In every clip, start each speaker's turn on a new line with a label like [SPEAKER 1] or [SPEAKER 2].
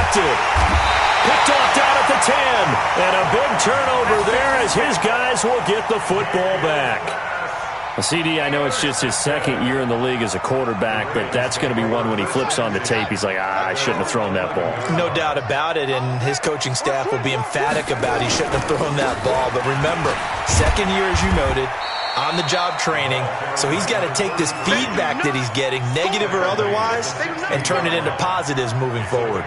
[SPEAKER 1] intercepted. Picked off down at the 10. And a big turnover there as his guys will get the football back. CD, I know it's just his second year in the league as a quarterback, but that's going to be one when he flips on the tape. He's like, I shouldn't have thrown that ball.
[SPEAKER 2] No doubt about it, and his coaching staff will be emphatic about he shouldn't have thrown that ball. But remember, second year, as you noted, on-the-job training, so he's got to take this feedback that he's getting, negative or otherwise, and turn it into positives moving forward.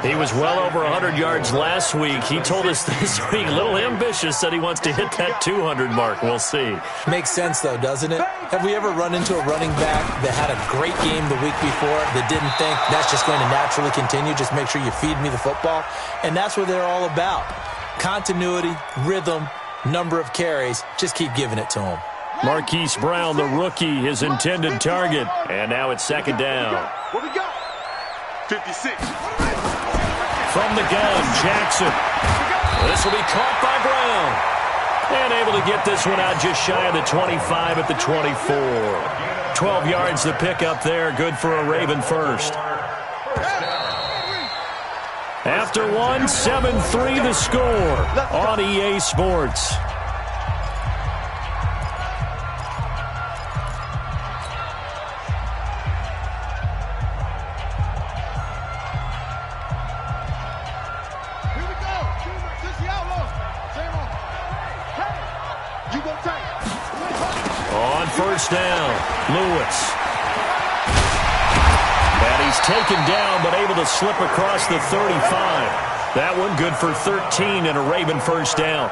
[SPEAKER 1] He was well over 100 yards last week. He told us this week, a little ambitious, said he wants to hit that 200 mark. We'll see.
[SPEAKER 2] Makes sense, though, doesn't it? Have we ever run into a running back that had a great game the week before that didn't think that's just going to naturally continue? Just make sure you feed me the football. And that's what they're all about. Continuity, rhythm, number of carries. Just keep giving it to him.
[SPEAKER 1] Marquise Brown, the rookie, his intended target. And now it's second down.
[SPEAKER 3] What we got? 56.
[SPEAKER 1] From the gun, Jackson. This will be caught by Brown. And able to get this one out just shy of the 25 at the 24. 12 yards the pickup there. Good for a Raven first. After one, 7-3 the score on EA Sports. On first down, Lewis. And he's taken down, but able to slip across the 35. That one good for 13 and a Raven first down.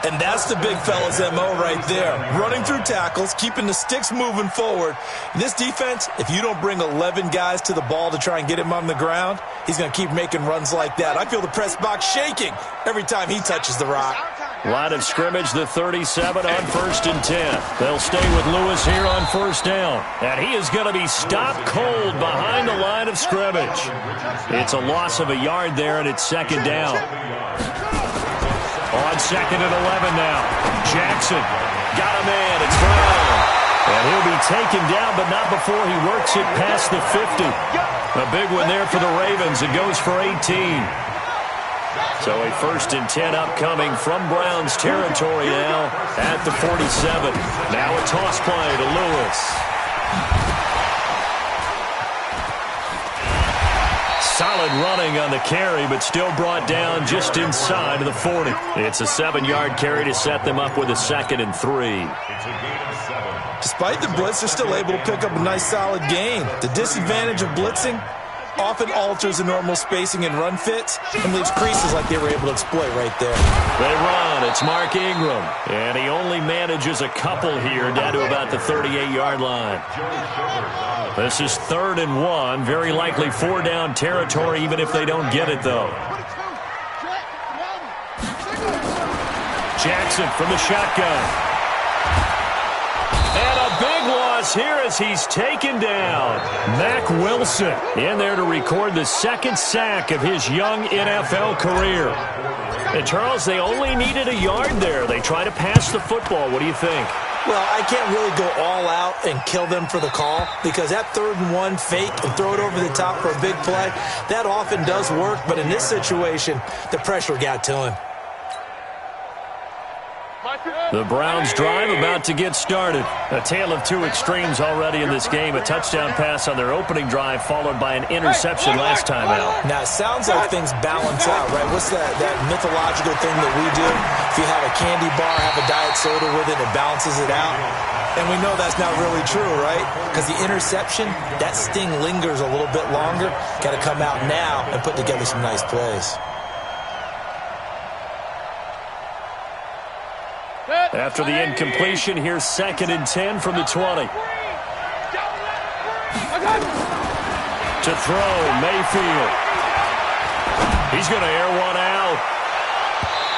[SPEAKER 2] And that's the big fella's MO right there. Running through tackles, keeping the sticks moving forward. This defense, if you don't bring 11 guys to the ball to try and get him on the ground, he's going to keep making runs like that. I feel the press box shaking every time he touches the rock.
[SPEAKER 1] Line of scrimmage, the 37 on first and 10. They'll stay with Lewis here on first down. And he is going to be stopped cold behind the line of scrimmage. It's a loss of a yard there, and it's second down. On second and 11 now. Jackson got a man. It's Brown. And he'll be taken down, but not before he works it past the 50. A big one there for the Ravens. It goes for 18. So a first and 10 upcoming from Brown's territory now at the 47. Now a toss play to Lewis. Solid running on the carry, but still brought down just inside of the 40. It's a 7-yard carry to set them up with a 2nd and 3.
[SPEAKER 2] Despite the blitz, they're still able to pick up a nice solid gain. The disadvantage of blitzing often alters the normal spacing and run fits and leaves creases like they were able to exploit right there.
[SPEAKER 1] They run. It's Mark Ingram. And he only manages a couple here down to about the 38-yard line. This is 3rd and 1. Very likely 4-down territory even if they don't get it, though. Jackson from the shotgun. And a big loss here as he's taken down. Mack Wilson in there to record the 2nd sack of his young NFL career. And, Charles, they only needed a yard there. They try to pass the football. What do you think?
[SPEAKER 2] Well, I can't really go all out and kill them for the call because that 3rd and 1 fake and throw it over the top for a big play, that often does work. But in this situation, the pressure got to him.
[SPEAKER 1] The Browns drive about to get started. A tale of two extremes already in this game. A touchdown pass on their opening drive followed by an interception last time out.
[SPEAKER 2] Now, it sounds like things balance out, right? What's that mythological thing that we do? If you have a candy bar, have a diet soda with it, it balances it out. And we know that's not really true, right? Because the interception, that sting lingers a little bit longer. Got to come out now and put together some nice plays.
[SPEAKER 1] After the incompletion, here's 2nd and 10 from the 20. To throw, Mayfield. He's going to air one out.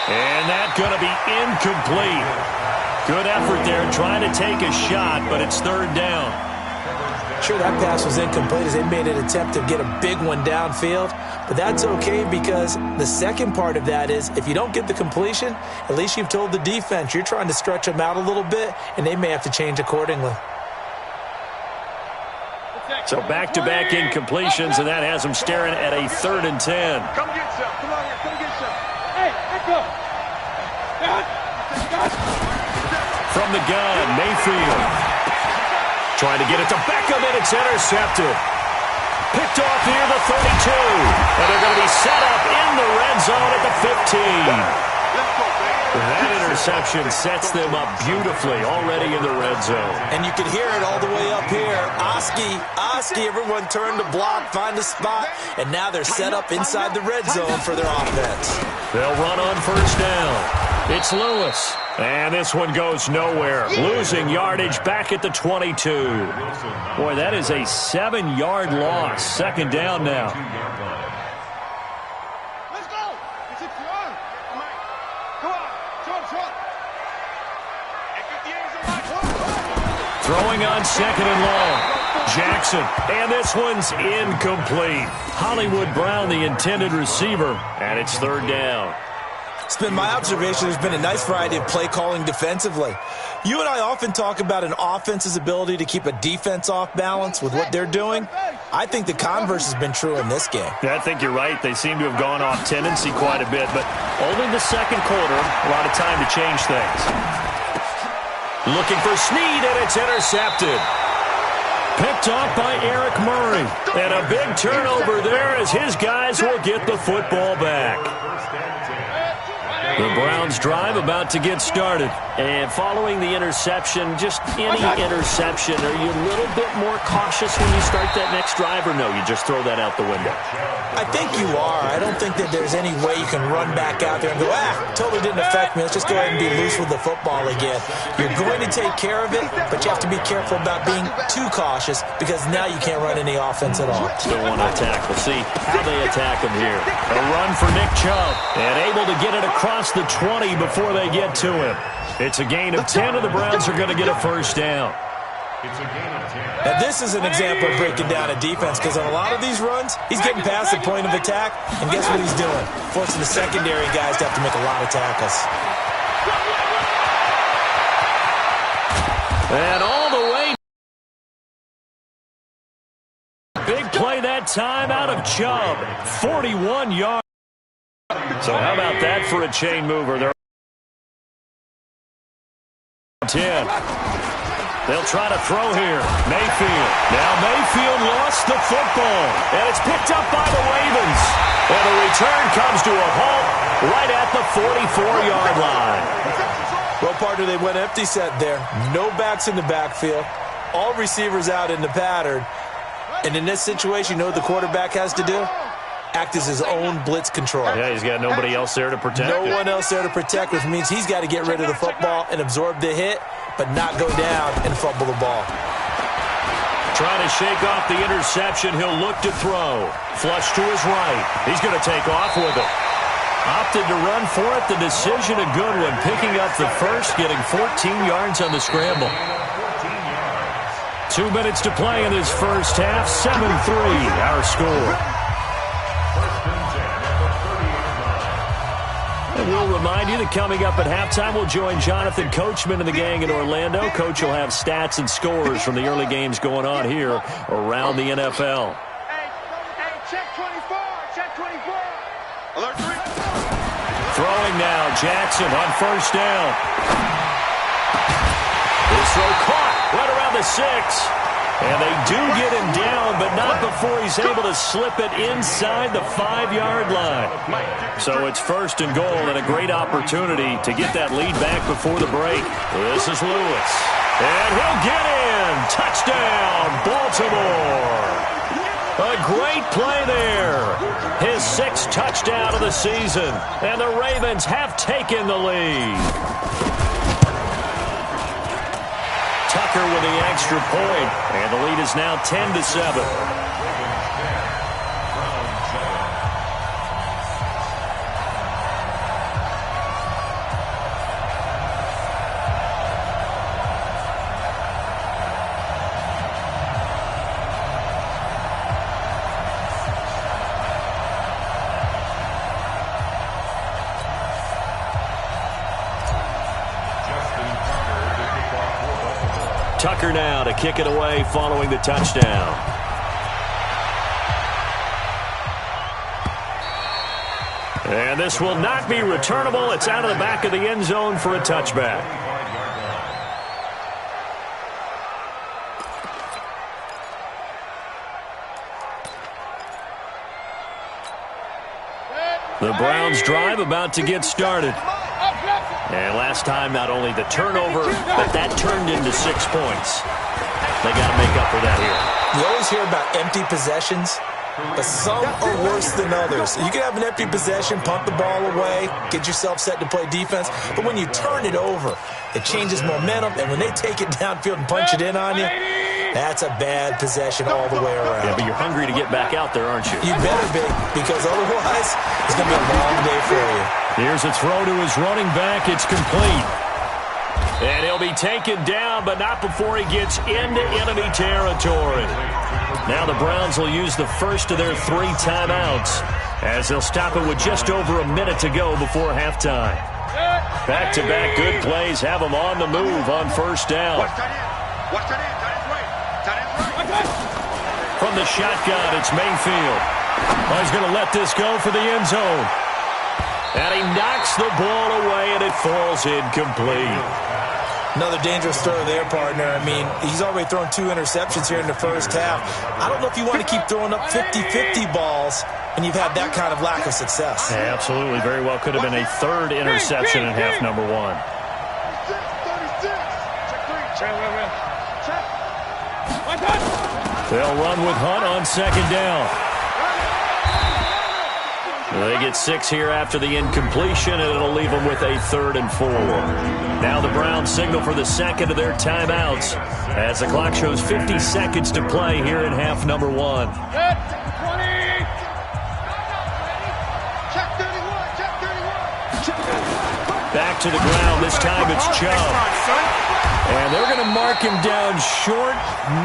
[SPEAKER 1] And that's going to be incomplete. Good effort there trying to take a shot, but it's 3rd down.
[SPEAKER 2] Sure, that pass was incomplete as they made an attempt to get a big one downfield. But that's okay because the second part of that is if you don't get the completion, at least you've told the defense you're trying to stretch them out a little bit, and they may have to change accordingly.
[SPEAKER 1] So back-to-back incompletions, and that has him staring at a 3rd and 10.
[SPEAKER 3] Come get some. Come on here. Come get some.
[SPEAKER 4] Hey, let's go.
[SPEAKER 1] From the gun, Mayfield. Trying to get it to Beckham, and it's intercepted. Picked off near the 32. And they're going to be set up in the red zone at the 15. That interception sets them up beautifully already in the red zone.
[SPEAKER 2] And you can hear it all the way up here. Oski, everyone turned to block, find a spot, and now they're set up inside the red zone for their offense.
[SPEAKER 1] They'll run on 1st down. It's Lewis. And this one goes nowhere. Losing yardage back at the 22. Boy, that is a 7-yard loss. 2nd down now.
[SPEAKER 4] Let's go. It's a run. Come on.
[SPEAKER 1] Throwing on 2nd and long. Jackson. And this one's incomplete. Hollywood Brown, the intended receiver. And it's 3rd down.
[SPEAKER 2] It's been my observation there's been a nice variety of play calling defensively. You and I often talk about an offense's ability to keep a defense off balance with what they're doing. I think the converse has been true in this game.
[SPEAKER 1] Yeah, I think you're right. They seem to have gone off tendency quite a bit, but only the 2nd quarter, a lot of time to change things. Looking for Snead, and it's intercepted. Picked off by Eric Murray. And a big turnover there as his guys will get the football back. The Browns drive about to get started. And following the interception, just any interception, are you a little bit more cautious when you start that next drive, or no, you just throw that out the window?
[SPEAKER 2] I think you are. I don't think that there's any way you can run back out there and go, totally didn't affect me. Let's just go ahead and be loose with the football again. You're going to take care of it, but you have to be careful about being too cautious because now you can't run any offense at all.
[SPEAKER 1] Still want to attack. We'll see how they attack him here. A run for Nick Chubb, and able to get it across the 20 before they get to him. It's a gain of 10, and the Browns are going to get a 1st down.
[SPEAKER 2] Now, this is an example of breaking down a defense because on a lot of these runs, he's getting past the point of attack, and guess what he's doing? Forcing the secondary guys to have to make a lot of tackles.
[SPEAKER 1] And all the way. Big play that time out of Chubb. 41 yards. So how about that for a chain mover? They're 10. They'll try to throw here. Mayfield. Now Mayfield lost the football. And it's picked up by the Ravens. And the return comes to a halt right at the 44-yard line.
[SPEAKER 2] Well, partner, they went empty set there. No backs in the backfield. All receivers out in the pattern. And in this situation, you know what the quarterback has to do? Act as his own blitz control.
[SPEAKER 1] Yeah, he's got nobody else there to protect.
[SPEAKER 2] No one else there to protect, which means he's got to get rid of the football and absorb the hit, but not go down and fumble the ball.
[SPEAKER 1] Trying to shake off the interception. He'll look to throw. Flush to his right. He's going to take off with it. Opted to run for it. The decision a good one. Picking up the first, getting 14 yards on the scramble. 2 minutes to play in this first half. 7-3 our score. And we'll remind you that coming up at halftime, we'll join Jonathan Coachman and the gang in Orlando. Coach will have stats and scores from the early games going on here around the NFL.
[SPEAKER 4] Hey, check 24. Check 24.
[SPEAKER 3] Alert 3.
[SPEAKER 1] Throwing now, Jackson on 1st down. His throw caught right around the 6. And they do get him down, but not before he's able to slip it inside the 5-yard line. So it's 1st and goal, and a great opportunity to get that lead back before the break. This is Lewis. And he'll get in. Touchdown, Baltimore. A great play there. His 6th touchdown of the season. And the Ravens have taken the lead. Tucker with the extra point, and the lead is now 10-7. Tucker now to kick it away following the touchdown. And this will not be returnable. It's out of the back of the end zone for a touchback. The Browns drive about to get started. And last time, not only the turnover, but that turned into 6 points. They got to make up for that here.
[SPEAKER 2] You always hear about empty possessions, but some are worse than others. You can have an empty possession, punt the ball away, get yourself set to play defense, but when you turn it over, it changes momentum, and when they take it downfield and punch it in on you, that's a bad possession all the way around.
[SPEAKER 1] Yeah, but you're hungry to get back out there, aren't you?
[SPEAKER 2] You better be, because otherwise, it's going to be a long day for you.
[SPEAKER 1] Here's a throw to his running back. It's complete. And he'll be taken down, but not before he gets into enemy territory. Now the Browns will use the first of their 3 timeouts as they'll stop it with just over a minute to go before halftime. Back-to-back good plays have them on the move on first down.
[SPEAKER 3] Watch that in.
[SPEAKER 1] From the shotgun, it's Mayfield. Oh, he's going to let this go for the end zone. And he knocks the ball away, and it falls incomplete.
[SPEAKER 2] Another dangerous throw there, partner. I mean, he's already thrown 2 interceptions here in the first half. I don't know if you want to keep throwing up 50-50 balls when you've had that kind of lack of success.
[SPEAKER 1] Yeah, absolutely. Very well could have been a 3rd interception in half number 1.
[SPEAKER 3] 36. Check 3. Check.
[SPEAKER 1] They'll run with Hunt on second down. They get 6 here after the incompletion, and it'll leave them with a 3rd and 4. Now the Browns signal for the second of their timeouts as the clock shows 50 seconds to play here in half number 1.
[SPEAKER 3] Check 31. Check 31.
[SPEAKER 1] Back to the ground. This time it's Chubb. And they're going to mark him down short,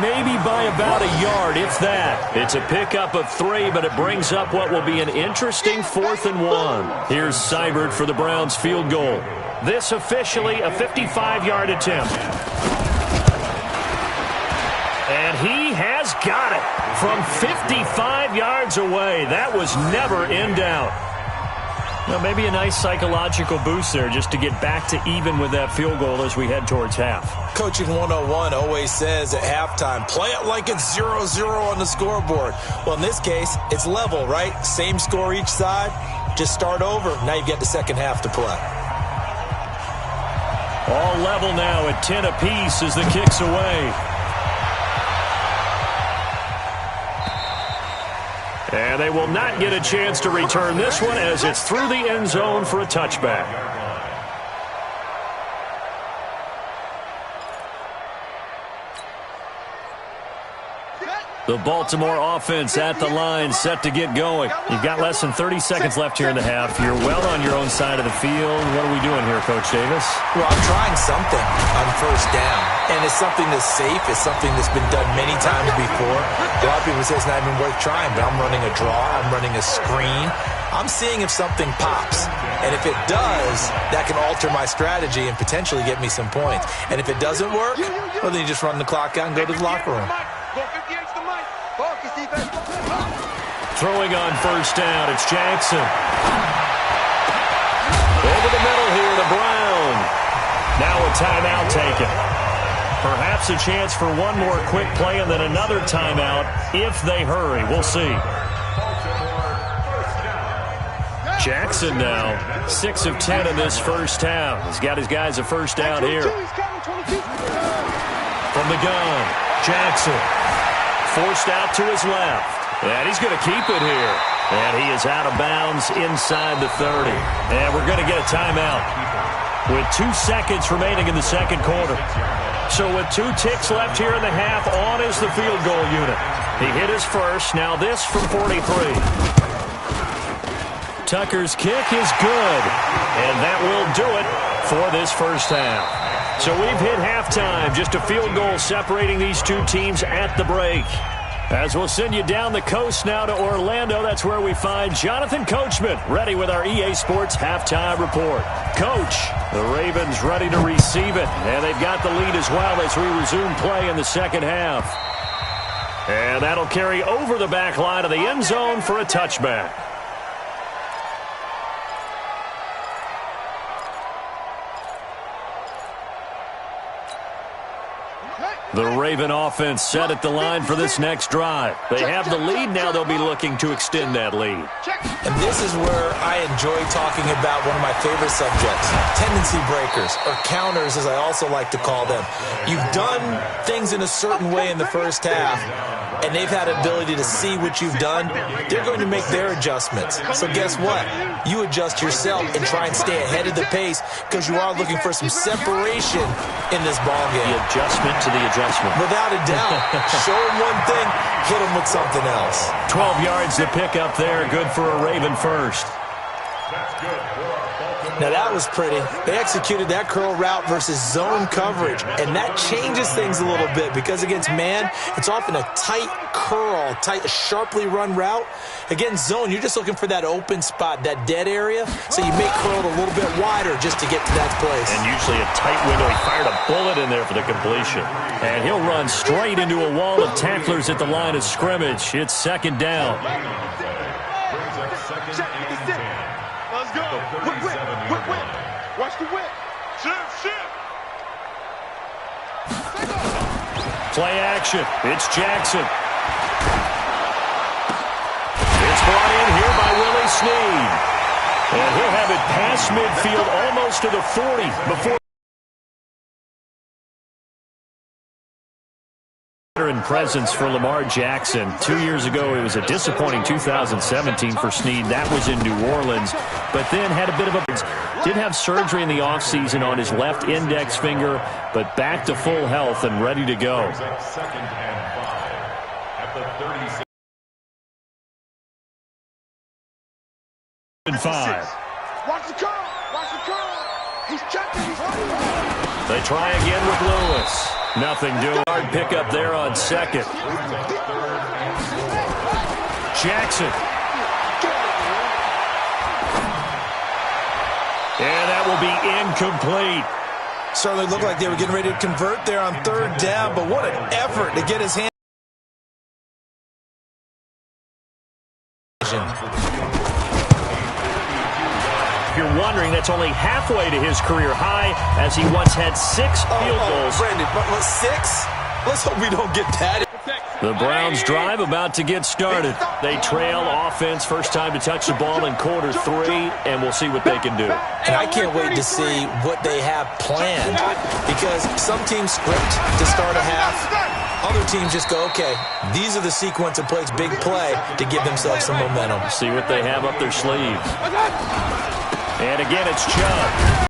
[SPEAKER 1] maybe by about a yard, if that. It's a pickup of 3, but it brings up what will be an interesting 4th and 1. Here's Seibert for the Browns field goal. This officially a 55-yard attempt. And he has got it from 55 yards away. That was never in doubt. Well, maybe a nice psychological boost there just to get back to even with that field goal as we head towards half.
[SPEAKER 2] Coaching 101 always says at halftime, play it like it's 0-0 on the scoreboard. Well, in this case, it's level, right? Same score each side. Just start over. Now you get the second half to play.
[SPEAKER 1] All level now at 10 apiece as the kick's away. And they will not get a chance to return this one as it's through the end zone for a touchback. The Baltimore offense at the line, set to get going. You've got less than 30 seconds left here in the half. You're well on your own side of the field. What are we doing here, Coach Davis?
[SPEAKER 2] Well, I'm trying something on first down. And it's something that's safe. It's something that's been done many times before. A lot of people say it's not even worth trying, but I'm running a draw. I'm running a screen. I'm seeing if something pops. And if it does, that can alter my strategy and potentially get me some points. And if it doesn't work, well, then you just run the clock out and go to the locker room.
[SPEAKER 1] Throwing on first down, it's Jackson. Over the middle here to Brown. Now a timeout taken. Perhaps a chance for one more quick play and then another timeout if they hurry. We'll see. Jackson now, 6 of 10 in this first half. He's got his guys a first down here. From the gun, Jackson. Forced out to his left. And he's going to keep it here. And he is out of bounds inside the 30. And we're going to get a timeout with 2 seconds remaining in the second quarter. So with 2 ticks left here in the half, on is the field goal unit. He hit his first. Now this from 43. Tucker's kick is good. And that will do it for this first half. So we've hit halftime. Just a field goal separating these 2 teams at the break. As we'll send you down the coast now to Orlando, that's where we find Jonathan Coachman, ready with our EA Sports halftime report. Coach, the Ravens ready to receive it, and they've got the lead as well as we resume play in the second half. And that'll carry over the back line of the end zone for a touchback. The Raven offense set at the line for this next drive. They have the lead now. They'll be looking to extend that lead.
[SPEAKER 2] And this is where I enjoy talking about one of my favorite subjects, tendency breakers, or counters as I also like to call them. You've done things in a certain way in the first half, and they've had ability to see what you've done. They're going to make their adjustments. So guess what? You adjust yourself and try and stay ahead of the pace because you are looking for some separation in this ball game.
[SPEAKER 1] The adjustment to the adjustment.
[SPEAKER 2] Without a doubt. Show them one thing, hit them with something else.
[SPEAKER 1] 12 yards to pick up there. Good for a Raven first.
[SPEAKER 2] Now that was pretty. They executed that curl route versus zone coverage, and that changes things a little bit because against man, it's often a tight curl, sharply run route. Against zone, you're just looking for that open spot, that dead area, so you may curl it a little bit wider just to get to that place.
[SPEAKER 1] And usually a tight window. He fired a bullet in there for the completion. And he'll run straight into a wall of tacklers at the line of scrimmage. It's second down.
[SPEAKER 3] Let's go. Whip. Watch the whip. Shift.
[SPEAKER 1] Play action. It's Jackson. It's brought in here by Willie Snead. And he'll have it past midfield almost to the 40 before. In presence for Lamar Jackson. 2 years ago, it was a disappointing 2017 for Snead. That was in New Orleans, but then had a bit of a... Did have surgery in the offseason on his left index finger, but back to full health and ready to go. And 5.
[SPEAKER 3] Watch the curl. He's checking.
[SPEAKER 1] They try again with Lewis. Nothing doing. Hard pickup there on second. Jackson. And that will be incomplete.
[SPEAKER 2] Certainly looked like they were getting ready to convert there on third down, but what an effort to get his hand.
[SPEAKER 1] If you're wondering, that's only halfway to his career high, as he once had 6 field goals.
[SPEAKER 2] Brandon, but 6? Let's hope we don't get that.
[SPEAKER 1] The Browns drive about to get started. They trail offense, first time to touch the ball in quarter 3, and we'll see what they can do.
[SPEAKER 2] And I can't wait to see what they have planned, because some teams script to start a half. Other teams just go, okay, these are the sequence of plays, big play, to give themselves some momentum.
[SPEAKER 1] See what they have up their sleeves. And again, it's Chubb.